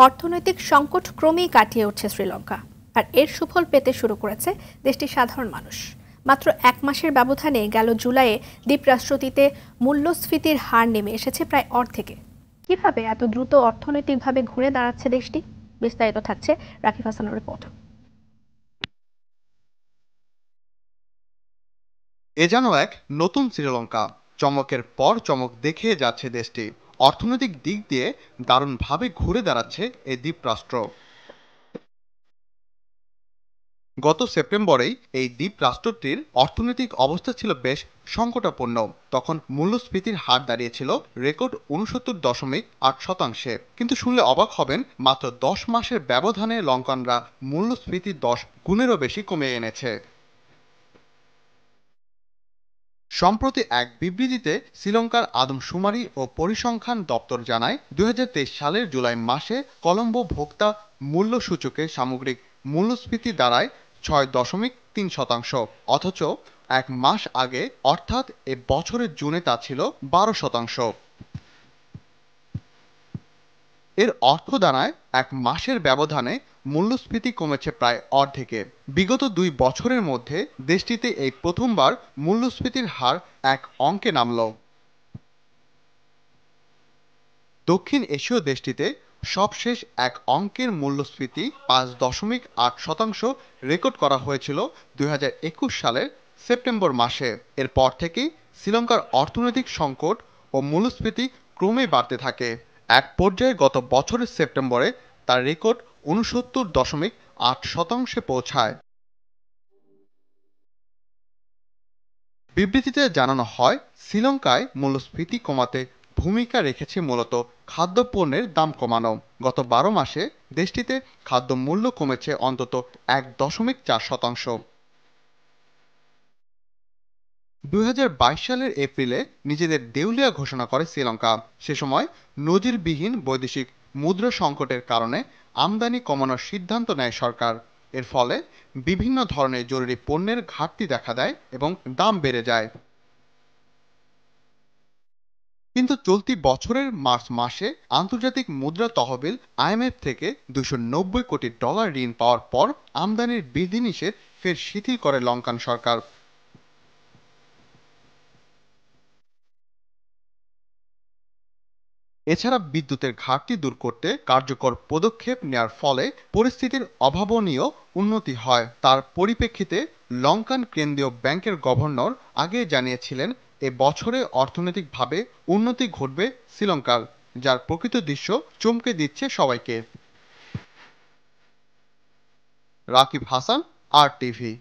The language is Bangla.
অর্থনৈতিক সংকট ক্রমেই কাটিয়ে উঠছে শ্রীলঙ্কা, আর এর সুফল পেতে শুরু করেছে দেশটির সাধারণ মানুষ। মাত্র এক মাসের ব্যবধানে গেল জুলাইয়ে দ্বীপরাষ্ট্রটিতে মূল্যস্ফীতির হার নেমে এসেছে প্রায় অর্ধেকে। কিভাবে এত দ্রুত অর্থনৈতিকভাবে ঘুরে দাঁড়াচ্ছে দেশটি? বিস্তারিত থাকছে রাকিব হাসানের রিপোর্ট। এ যেন এক নতুন শ্রীলঙ্কা। চমকের পর চমক দেখিয়ে যাচ্ছে দেশটি। অর্থনৈতিক দিক দিয়ে দারুণভাবে ঘুরে দাঁড়াচ্ছে এই দ্বীপরাষ্ট্র। গত সেপ্টেম্বরেই এই দ্বীপ রাষ্ট্রটির অর্থনৈতিক অবস্থা ছিল বেশ সংকটাপন্ন। তখন মূল্যস্ফীতির হার দাঁড়িয়েছিল রেকর্ড ৬৯.৮%। কিন্তু শুনলে অবাক হবেন, মাত্র ১০ মাসের ব্যবধানে লঙ্কানরা মূল্যস্ফীতি ১০ গুণেরও বেশি কমিয়ে এনেছে। সম্প্রতি এক বিবৃতিতে শ্রীলঙ্কার আদমশুমারি ও পরিসংখ্যান দপ্তর জানায়, ২০২৩ সালের জুলাই মাসে কলম্বো ভোক্তা মূল্য সূচকে সামগ্রিক মূল্যস্ফীতি দাঁড়ায় ৬.৩%। অথচ এক মাস আগে অর্থাৎ এ বছরের জুনে তা ছিল ১২%। এর অর্থ দাঁড়ায় এক মাসের ব্যবধানে মূল্যস্ফীতি কমেছে প্রায় অর্ধেকে। বিগত ২ বছরের মধ্যে দেশটিতে এই প্রথমবার মূল্যস্ফীতির হার এক অঙ্কে নামল। দক্ষিণ এশীয় দেশটিতে সবশেষ এক অঙ্কের মূল্যস্ফীতি ৫.৮% রেকর্ড করা হয়েছিল ২০২১ সালের সেপ্টেম্বর মাসে। এরপর থেকেই শ্রীলঙ্কার অর্থনৈতিক সংকট ও মূল্যস্ফীতি ক্রমেই বাড়তে থাকে। এক পর্যায়ে গত বছরের সেপ্টেম্বরে তার রেকর্ড ৬৯.৮%-এ পৌঁছায়। বিবৃতিতে জানানো হয়, শ্রীলঙ্কায় মূল্যস্ফীতি কমাতে ভূমিকা রেখেছে মূলত খাদ্যপণ্যের দাম কমানো। গত ১২ মাসে দেশটিতে খাদ্যমূল্য কমেছে অন্তত ১.৪%। ২০২২ সালের এপ্রিলে নিজেদের দেউলিয়া ঘোষণা করে শ্রীলঙ্কা। সে সময় নজিরবিহীন বৈদেশিক মুদ্রা সংকটের কারণে আমদানি কমানোর সিদ্ধান্ত নেয় সরকার। এর ফলে বিভিন্ন ধরনের জরুরি পণ্যের ঘাটতি দেখা দেয় এবং দাম বেড়ে যায়। কিন্তু চলতি বছরের মার্চ মাসে আন্তর্জাতিক মুদ্রা তহবিল আইএমএফ থেকে $২৯০ কোটি ঋণ পাওয়ার পর আমদানির বিধিনিষেধ ফের শিথিল করে লঙ্কান সরকার। এছাড়া বিদ্যুতের ঘাটতি দূর করতে কার্যকর পদক্ষেপ নেয়ার ফলে পরিস্থিতির অভাবনীয় উন্নতি হয়। তার পরিপ্রেক্ষিতে লঙ্কান কেন্দ্রীয় ব্যাংকের গভর্নর আগে জানিয়েছিলেন, এ বছরে অর্থনৈতিকভাবে উন্নতি ঘটবে শ্রীলঙ্কার, যার প্রকৃত দৃশ্য চমকে দিচ্ছে সবাইকে। রাকিব হাসান, আর টিভি।